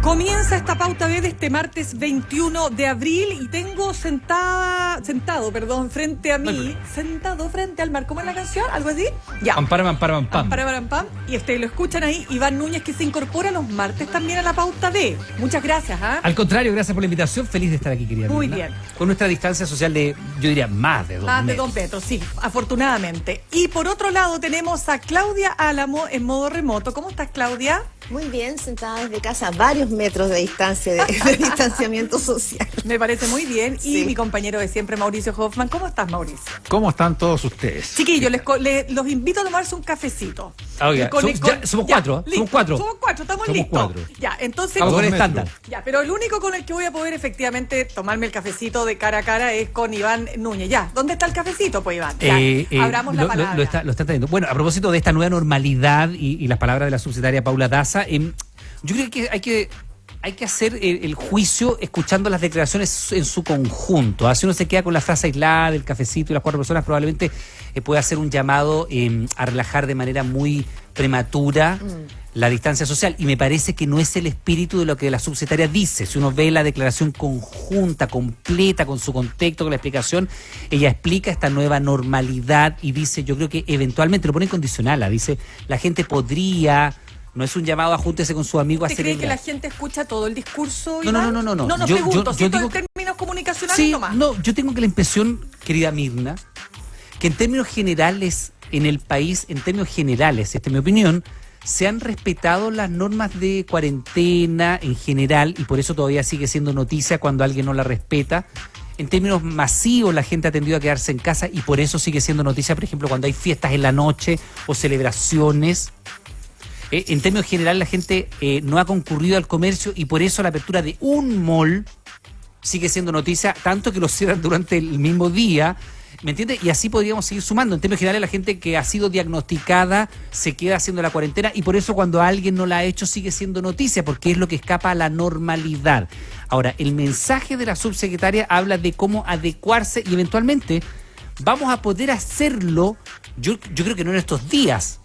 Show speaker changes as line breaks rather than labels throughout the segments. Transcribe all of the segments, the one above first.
Comienza esta pauta B de este martes 21 de abril y tengo sentado frente a mí, sentado frente al mar, ¿cómo es la canción? ¿Algo así? Ya.
Pam, pam, pam, pam.
Pam. Y lo escuchan ahí, Iván Núñez, que se incorpora los martes también a la pauta B. Muchas gracias, ¿ah?
Al contrario, gracias por la invitación, feliz de estar aquí, querida.
Muy
Mirna.
bien.
Con nuestra distancia social de, yo diría, más de 2 metros.
Más de 2 metros, sí, afortunadamente. Y por otro lado tenemos a Claudia Álamo en modo remoto. ¿Cómo estás, Claudia?
Muy bien, sentada desde casa, a varios metros de distancia, de distanciamiento social.
Me parece muy bien.
Sí.
Y mi compañero de siempre, Mauricio Hoffman. ¿Cómo estás, Mauricio?
¿Cómo están todos ustedes?
Chiquillos, los invito a tomarse un cafecito.
Oiga, somos cuatro.
Listo. Somos cuatro, estamos listos.
4.
Ya, entonces...
Vamos con el
metros.
estándar.
Ya, pero el único con el que voy a poder efectivamente tomarme el cafecito de cara a cara es con Iván Núñez. Ya, ¿dónde está el cafecito, pues, Iván? Ya, abramos la palabra.
Lo está trayendo. Bueno, a propósito de esta nueva normalidad y las palabras de la subsecretaria Paula Daza, yo creo que hay que hacer el juicio escuchando las declaraciones en su conjunto. Si uno se queda con la frase aislada del cafecito y las 4 personas, probablemente puede hacer un llamado a relajar de manera muy prematura la distancia social. Y me parece que no es el espíritu de lo que la subsecretaria dice. Si uno ve la declaración conjunta, completa, con su contexto, con la explicación, ella explica esta nueva normalidad y dice, yo creo que eventualmente, lo pone en condicional, dice, la gente podría... No es un llamado a júntese con su amigo a hacer...
¿Usted cree que la gente escucha todo el discurso,
No.
Iván? No, pregunto,
yo digo
en términos comunicacionales
sí,
nomás.
No, yo tengo que la impresión, querida Mirna, que en términos generales, en el país, en términos generales, esta es mi opinión, se han respetado las normas de cuarentena en general y por eso todavía sigue siendo noticia cuando alguien no la respeta. En términos masivos, la gente ha tendido a quedarse en casa y por eso sigue siendo noticia, por ejemplo, cuando hay fiestas en la noche o celebraciones. En términos generales, la gente no ha concurrido al comercio y por eso la apertura de un mall sigue siendo noticia, tanto que lo cierran durante el mismo día, ¿me entiendes? Y así podríamos seguir sumando. En términos generales, la gente que ha sido diagnosticada se queda haciendo la cuarentena y por eso cuando alguien no la ha hecho sigue siendo noticia, porque es lo que escapa a la normalidad. Ahora, el mensaje de la subsecretaria habla de cómo adecuarse y eventualmente vamos a poder hacerlo, yo creo que no en estos días.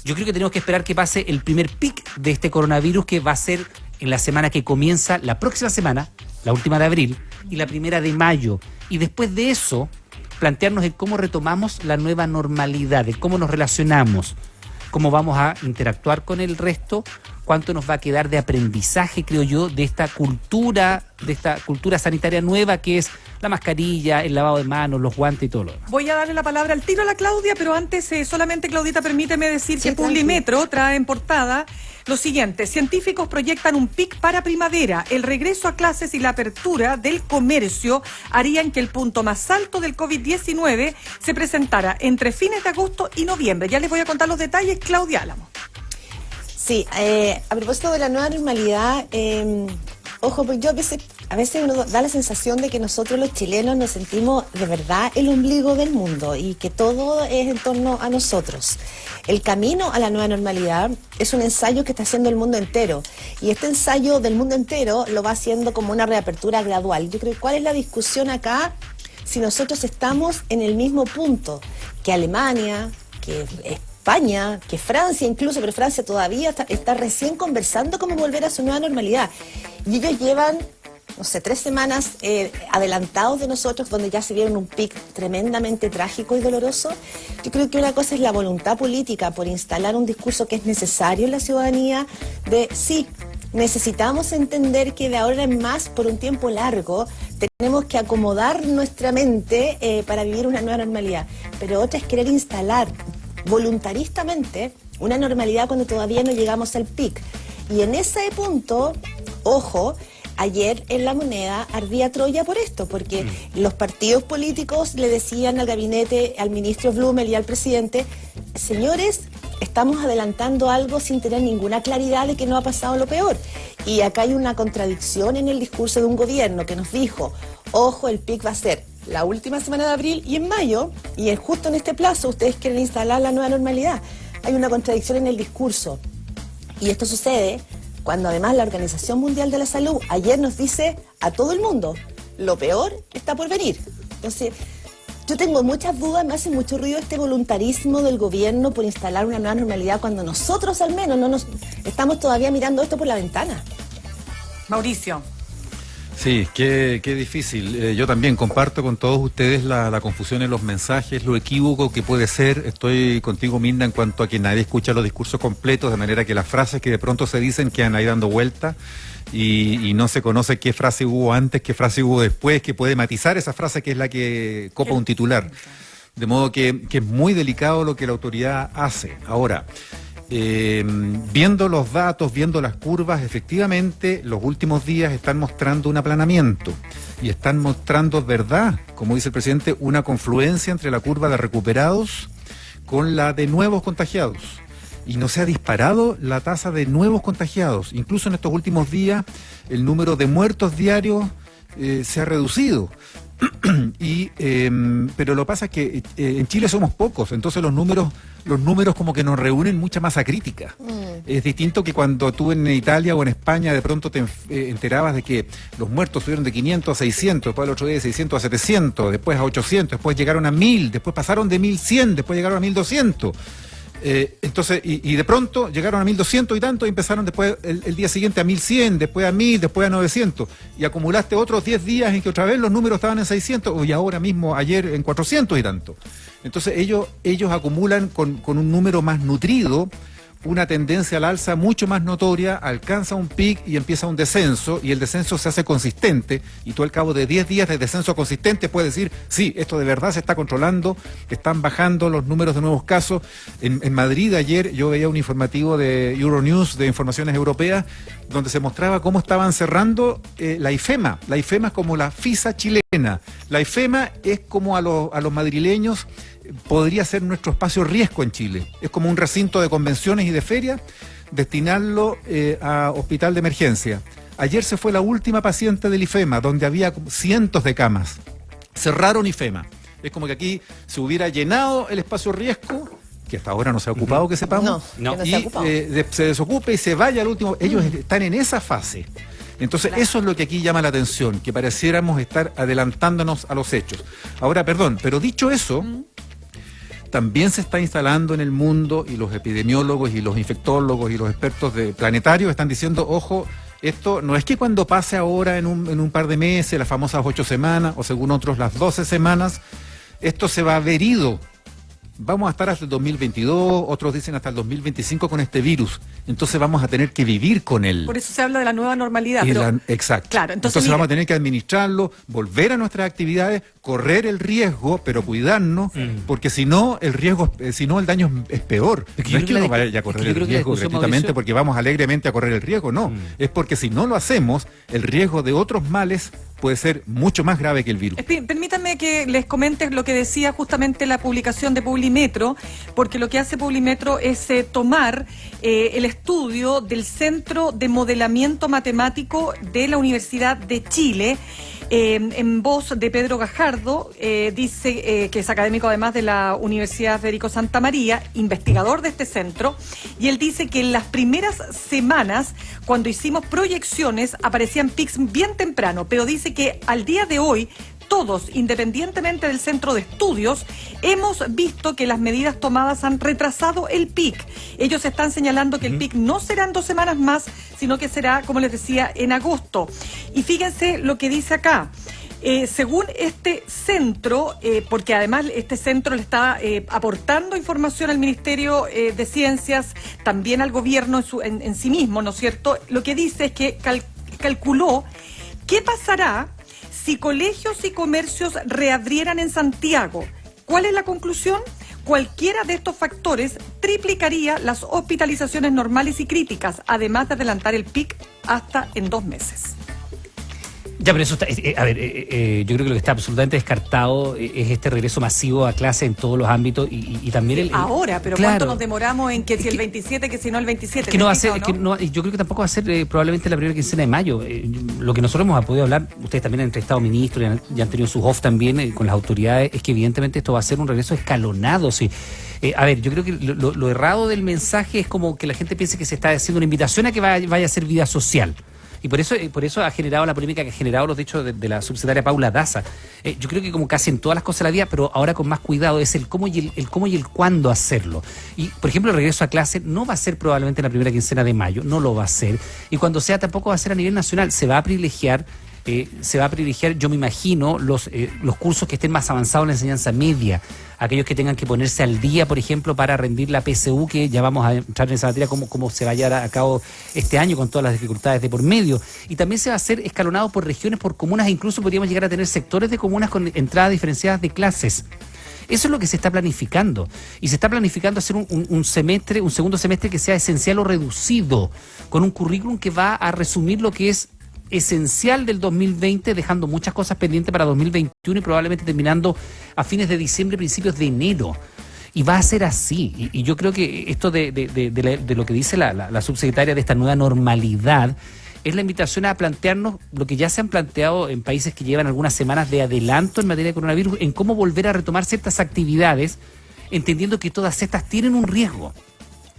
Yo creo que tenemos que esperar que pase el primer pic de este coronavirus, que va a ser en la semana que comienza la próxima semana, la última de abril, y la primera de mayo. Y después de eso, plantearnos en cómo retomamos la nueva normalidad, de cómo nos relacionamos, cómo vamos a interactuar con el resto, cuánto nos va a quedar de aprendizaje, creo yo, de esta cultura sanitaria nueva que es la mascarilla, el lavado de manos, los guantes y todo lo demás.
Voy a darle la palabra al tiro a la Claudia, pero antes solamente, Claudita, permíteme decir
Sí,
que Publimetro trae en portada lo siguiente: científicos proyectan un pic para primavera. El regreso a clases y la apertura del comercio harían que el punto más alto del COVID-19 se presentara entre fines de agosto y noviembre. Ya les voy a contar los detalles, Claudia Álamo.
Sí, a propósito de la nueva normalidad, ojo, porque yo a veces uno da la sensación de que nosotros los chilenos nos sentimos de verdad el ombligo del mundo y que todo es en torno a nosotros. El camino a la nueva normalidad es un ensayo que está haciendo el mundo entero y este ensayo del mundo entero lo va haciendo como una reapertura gradual. Yo creo que ¿cuál es la discusión acá? Si nosotros estamos en el mismo punto que Alemania, que España, que Francia incluso, pero Francia todavía está recién conversando cómo volver a su nueva normalidad. Y ellos llevan, no sé, 3 semanas adelantados de nosotros, donde ya se vieron un pic tremendamente trágico y doloroso. Yo creo que una cosa es la voluntad política por instalar un discurso que es necesario en la ciudadanía de sí, necesitamos entender que de ahora en más, por un tiempo largo, tenemos que acomodar nuestra mente para vivir una nueva normalidad. Pero otra es querer instalar voluntaristamente una normalidad cuando todavía no llegamos al pic. Y en ese punto, ojo, ayer en La Moneda ardía Troya por esto, porque los partidos políticos le decían al gabinete, al ministro Blumel y al presidente: señores, estamos adelantando algo sin tener ninguna claridad de que no ha pasado lo peor. Y acá hay una contradicción en el discurso de un gobierno que nos dijo, ojo, el pic va a ser la última semana de abril y en mayo, y justo en este plazo ustedes quieren instalar la nueva normalidad. Hay una contradicción en el discurso. Y esto sucede cuando además la Organización Mundial de la Salud ayer nos dice a todo el mundo, lo peor está por venir. Entonces, yo tengo muchas dudas, me hace mucho ruido este voluntarismo del gobierno por instalar una nueva normalidad cuando nosotros al menos estamos todavía mirando esto por la ventana.
Mauricio.
Sí, qué difícil. Yo también comparto con todos ustedes la confusión en los mensajes, lo equívoco que puede ser. Estoy contigo, Mirna, en cuanto a que nadie escucha los discursos completos, de manera que las frases que de pronto se dicen quedan ahí dando vuelta y no se conoce qué frase hubo antes, qué frase hubo después, que puede matizar esa frase que es la que copa un titular. De modo que es muy delicado lo que la autoridad hace. Ahora, viendo los datos, viendo las curvas, efectivamente los últimos días están mostrando un aplanamiento y están mostrando, verdad, como dice el presidente, una confluencia entre la curva de recuperados con la de nuevos contagiados. Y no se ha disparado la tasa de nuevos contagiados. Incluso en estos últimos días el número de muertos diarios se ha reducido. Pero lo que pasa es que en Chile somos pocos, entonces los números como que nos reúnen mucha masa crítica. Es distinto que cuando tú en Italia o en España de pronto te enterabas de que los muertos subieron de 500 a 600, después el otro día de 600 a 700, después a 800, después llegaron a 1000, después pasaron de 1100, después llegaron a 1200. Entonces, y de pronto llegaron a 1200 y tanto y empezaron después el día siguiente a 1100, después a 1000, después a 900 y acumulaste otros 10 días en que otra vez los números estaban en 600 y ahora mismo ayer en 400 y tanto. Entonces ellos acumulan con un número más nutrido una tendencia al alza mucho más notoria, alcanza un pic y empieza un descenso, y el descenso se hace consistente, y tú al cabo de 10 días de descenso consistente puedes decir, sí, esto de verdad se está controlando, están bajando los números de nuevos casos. En Madrid ayer yo veía un informativo de Euronews, de Informaciones Europeas, donde se mostraba cómo estaban cerrando la IFEMA. La IFEMA es como la FISA chilena. La IFEMA es como a los madrileños podría ser nuestro espacio riesgo en Chile. Es como un recinto de convenciones y de ferias, destinarlo a hospital de emergencia. Ayer se fue la última paciente del IFEMA, donde había cientos de camas. Cerraron IFEMA. Es como que aquí se hubiera llenado el espacio riesgo, que hasta ahora no se ha ocupado, que sepamos,
no
y
se ha ocupado.
Se desocupe y se vaya al último. Ellos están en esa fase. Entonces, eso es lo que aquí llama la atención, que pareciéramos estar adelantándonos a los hechos. Ahora, perdón, pero dicho eso, también se está instalando en el mundo, y los epidemiólogos y los infectólogos y los expertos planetarios están diciendo, ojo, esto no es que cuando pase ahora en un par de meses, las famosas 8 semanas, o según otros las 12 semanas, esto se va a ver ido. Vamos a estar hasta el 2022, otros dicen hasta el 2025 con este virus. Entonces vamos a tener que vivir con él.
Por eso se habla de la nueva normalidad.
Exacto.
Claro,
entonces vamos a tener que administrarlo, volver a nuestras actividades, correr el riesgo, pero cuidarnos, porque si no, el riesgo, si no, el daño es peor. No es que no vaya a correr el riesgo gratuitamente porque vamos alegremente a correr el riesgo, no. Es porque si no lo hacemos, el riesgo de otros males puede ser mucho más grave que el virus.
Permítanme que les comente lo que decía justamente la publicación de Publimetro, porque lo que hace Publimetro es tomar el estudio del Centro de Modelamiento Matemático de la Universidad de Chile, en voz de Pedro Gajardo, dice que es académico además de la Universidad Federico Santa María, investigador de este centro, y él dice que en las primeras semanas, cuando hicimos proyecciones, aparecían pics bien temprano, pero dice que al día de hoy, todos, independientemente del centro de estudios, hemos visto que las medidas tomadas han retrasado el pic. Ellos están señalando que el pic no será en 2 semanas más, sino que será, como les decía, en agosto. Y fíjense lo que dice acá. Según este centro, porque además este centro le está aportando información al Ministerio de Ciencias, también al gobierno en sí mismo, ¿no es cierto? Lo que dice es que calculó qué pasará si colegios y comercios reabrieran en Santiago. ¿Cuál es la conclusión? Cualquiera de estos factores triplicaría las hospitalizaciones normales y críticas, además de adelantar el pic hasta en 2 meses.
Ya, pero eso está, yo creo que lo que está absolutamente descartado es este regreso masivo a clase en todos los ámbitos y también
ahora, pero
claro,
¿cuánto nos demoramos en que si el 27, que si no el 27?
Que no va a ser, yo creo que tampoco va a ser probablemente la primera quincena de mayo. Lo que nosotros hemos podido hablar, ustedes también han entrevistado ministros y han tenido sus off también con las autoridades, es que evidentemente esto va a ser un regreso escalonado. Sí. Yo creo que lo errado del mensaje es como que la gente piense que se está haciendo una invitación a que vaya a hacer vida social. Y por eso ha generado la polémica que ha generado los dichos de la subsecretaria Paula Daza. Yo creo que como casi en todas las cosas de la vida, pero ahora con más cuidado, es el cómo y el cuándo hacerlo. Y, por ejemplo, el regreso a clase no va a ser probablemente en la primera quincena de mayo, no lo va a ser. Y cuando sea, tampoco va a ser a nivel nacional. Se va a privilegiar, yo me imagino, los cursos que estén más avanzados en la enseñanza media, aquellos que tengan que ponerse al día, por ejemplo, para rendir la PSU, que ya vamos a entrar en esa materia, cómo se va a llevar a cabo este año con todas las dificultades de por medio. Y también se va a hacer escalonado por regiones, por comunas, e incluso podríamos llegar a tener sectores de comunas con entradas diferenciadas de clases. Eso es lo que se está planificando. Y se está planificando hacer un segundo semestre que sea esencial o reducido, con un currículum que va a resumir lo que es esencial del 2020, dejando muchas cosas pendientes para 2021 y probablemente terminando a fines de diciembre, principios de enero. Y va a ser así. Y yo creo que esto de lo que dice la subsecretaria de esta nueva normalidad es la invitación a plantearnos lo que ya se han planteado en países que llevan algunas semanas de adelanto en materia de coronavirus, en cómo volver a retomar ciertas actividades, entendiendo que todas estas tienen un riesgo.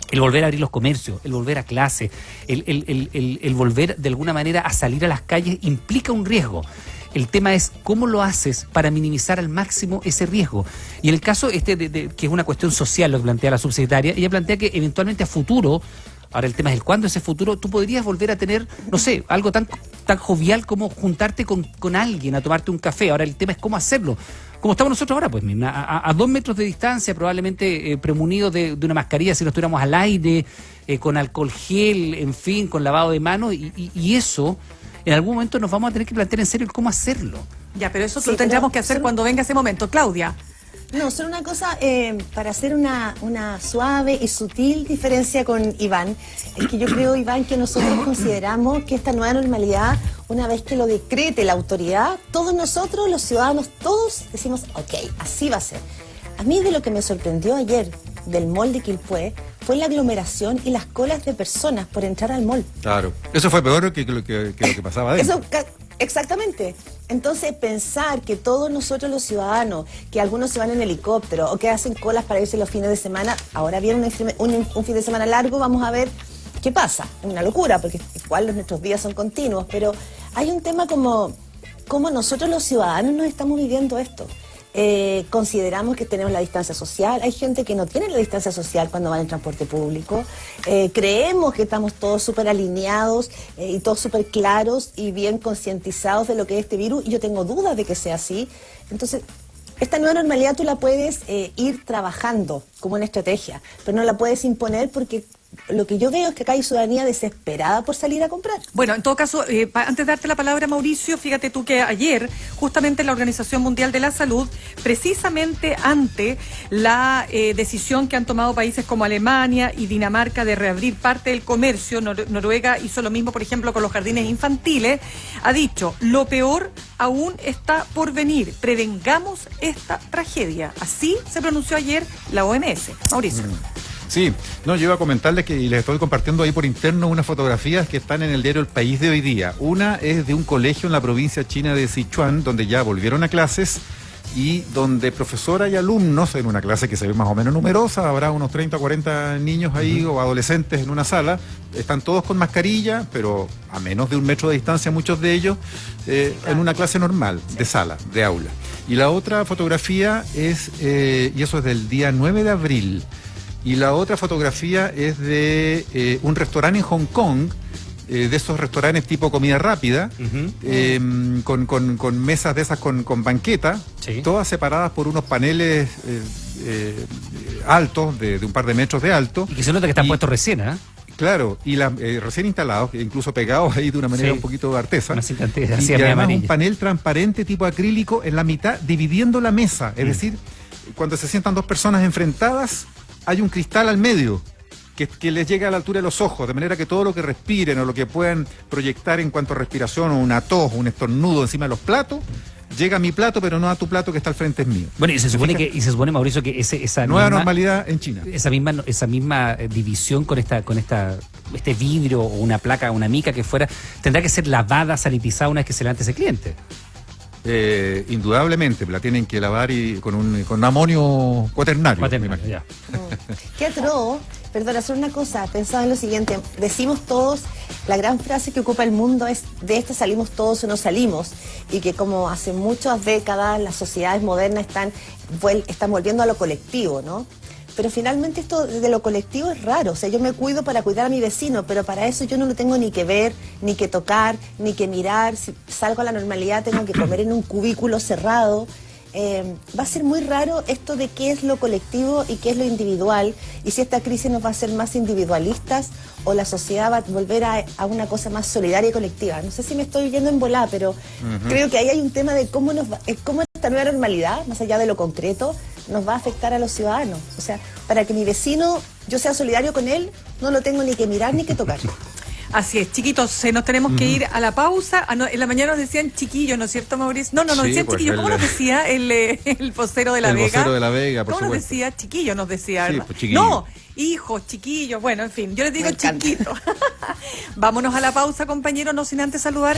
El volver a abrir los comercios, el volver a clase, el volver de alguna manera a salir a las calles implica un riesgo. El tema es cómo lo haces para minimizar al máximo ese riesgo. Y en el caso que es una cuestión social lo que plantea la subsecretaria, ella plantea que eventualmente a futuro, ahora el tema es el cuándo ese futuro, tú podrías volver a tener, no sé, algo tan jovial como juntarte con alguien a tomarte un café. Ahora el tema es cómo hacerlo. Como estamos nosotros ahora, pues a 2 metros de distancia, probablemente premunidos de una mascarilla si no estuviéramos al aire, con alcohol gel, en fin, con lavado de manos, y eso en algún momento nos vamos a tener que plantear en serio el cómo hacerlo.
Ya, pero eso lo tendríamos que hacer cuando venga ese momento. Claudia.
No, solo una cosa, para hacer una suave y sutil diferencia con Iván, es que yo creo, Iván, que nosotros consideramos que esta nueva normalidad, una vez que lo decrete la autoridad, todos nosotros, los ciudadanos, todos decimos, ok, así va a ser. A mí de lo que me sorprendió ayer del mall de Quilpué fue la aglomeración y las colas de personas por entrar al mall.
Claro, eso fue peor que lo que pasaba adentro.
Exactamente. Entonces, pensar que todos nosotros los ciudadanos, que algunos se van en helicóptero o que hacen colas para irse los fines de semana, ahora viene un fin de semana largo, vamos a ver qué pasa. Es una locura, porque igual nuestros días son continuos, pero hay un tema como nosotros los ciudadanos nos estamos viviendo esto. Consideramos que tenemos la distancia social, hay gente que no tiene la distancia social cuando va en transporte público, creemos que estamos todos súper alineados y todos súper claros y bien concientizados de lo que es este virus, y yo tengo dudas de que sea así. Entonces, esta nueva normalidad tú la puedes ir trabajando como una estrategia, pero no la puedes imponer, porque lo que yo veo es que acá hay ciudadanía desesperada por salir a comprar.
Bueno, en todo caso, antes de darte la palabra, Mauricio, fíjate tú que ayer, justamente la Organización Mundial de la Salud, precisamente ante la decisión que han tomado países como Alemania y Dinamarca de reabrir parte del comercio, Noruega hizo lo mismo, por ejemplo, con los jardines infantiles, ha dicho, lo peor aún está por venir, prevengamos esta tragedia. Así se pronunció ayer la OMS. Mauricio.
Sí, no, yo iba a comentarles y les estoy compartiendo ahí por interno unas fotografías que están en el diario El País de hoy día. Una es de un colegio en la provincia china de Sichuan, donde ya volvieron a clases y donde profesora y alumnos, en una clase que se ve más o menos numerosa, habrá unos 30 o 40 niños ahí o adolescentes en una sala, están todos con mascarilla, pero a menos de 1 metro de distancia muchos de ellos, en una clase normal, de sala, de aula. Y la otra fotografía es, y eso es del día 9 de abril, y la otra fotografía es de un restaurante en Hong Kong, de esos restaurantes tipo comida rápida, con mesas de esas con banqueta, sí, todas separadas por unos paneles altos, de un par de metros de alto.
Y que se nota que están puestos recién, ¿eh?
Claro, y recién instalados, incluso pegados ahí de una manera un poquito artesa. Y además un panel transparente tipo acrílico en la mitad, dividiendo la mesa. Es decir, cuando se sientan 2 personas enfrentadas, hay un cristal al medio que les llega a la altura de los ojos, de manera que todo lo que respiren o lo que puedan proyectar en cuanto a respiración, o una tos, un estornudo encima de los platos, llega a mi plato, pero no a tu plato que está al frente es mío.
Bueno, y se supone, Mauricio, que esa
nueva normalidad en China.
Esa misma división con este vidrio o una placa, una mica que fuera, tendrá que ser lavada, sanitizada una vez que se levante ese cliente.
Indudablemente, la tienen que lavar y con amonio cuaternario. me
Cuaternario,
imagino.
ya.
Qué atroz. Perdón, hacer una cosa, pensaba en lo siguiente, decimos todos, la gran frase que ocupa el mundo es de esta salimos todos o no salimos, y que como hace muchas décadas las sociedades modernas están volviendo a lo colectivo, ¿no? Pero finalmente esto de lo colectivo es raro, o sea, yo me cuido para cuidar a mi vecino, pero para eso yo no lo tengo ni que ver, ni que tocar, ni que mirar, si salgo a la normalidad tengo que comer en un cubículo cerrado. Va a ser muy raro esto de qué es lo colectivo y qué es lo individual, y si esta crisis nos va a hacer más individualistas o la sociedad va a volver a una cosa más solidaria y colectiva. No sé si me estoy yendo en volada, pero creo que ahí hay un tema de cómo esta nueva normalidad, más allá de lo concreto, nos va a afectar a los ciudadanos. O sea, para que mi vecino, yo sea solidario con él, no lo tengo ni que mirar ni que tocar.
Así es, chiquitos, nos tenemos que ir a la pausa. En la mañana nos decían chiquillos, ¿no es cierto, Mauricio? No
Sí,
decían
pues
chiquillos. ¿Cómo nos decía el vocero de La Vega?
El vocero de La Vega, por
¿Cómo nos
supuesto.
decía? Chiquillos nos decía.
Sí,
¿verdad?
pues, chiquillos.
No, hijos, chiquillos, bueno, en fin, yo les digo
Me encanta.
chiquitos. Vámonos a la pausa, compañeros, no sin antes saludar